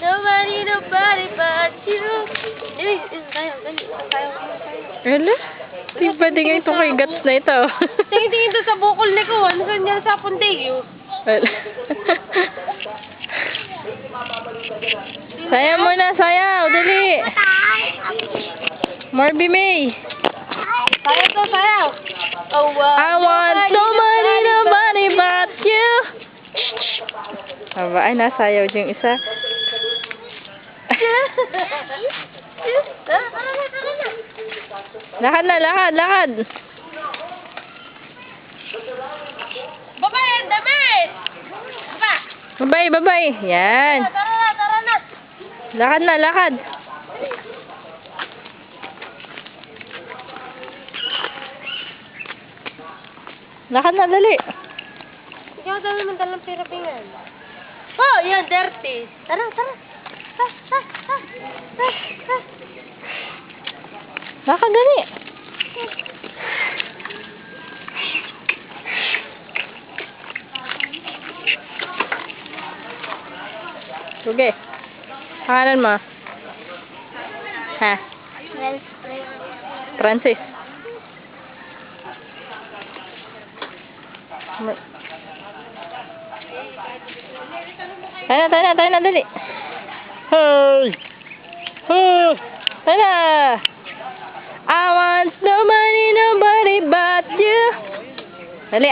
nobody but you. Dali, tayo. Ala? Diba di nga ito kay Gats na ito? Tingin-tingin doon sa bukol ni ko. Ano kanya sa puntigyo? Ala. Sayaw muna, sayaw. Dali. Marby May. Sayaw. Oh, I want nobody but you. Aba, ay nasayaw yung isa. Lakad na, lakad. Babay, damit! Babay. Yan. Tara na. Lakad. Lakad na, dali. Ikaw dami naman dalang pirapingan. Oh, yan, dirty. Tara. Lakad, dali. Okay. Pangalan mo? Ha? Francis. Tayo na, dali. Hoy! Tayo na! I want nobody but you. Dali,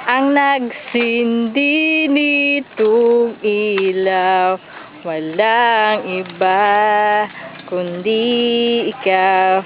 ang nagsindi nitong ilaw, walang iba kundi ikaw.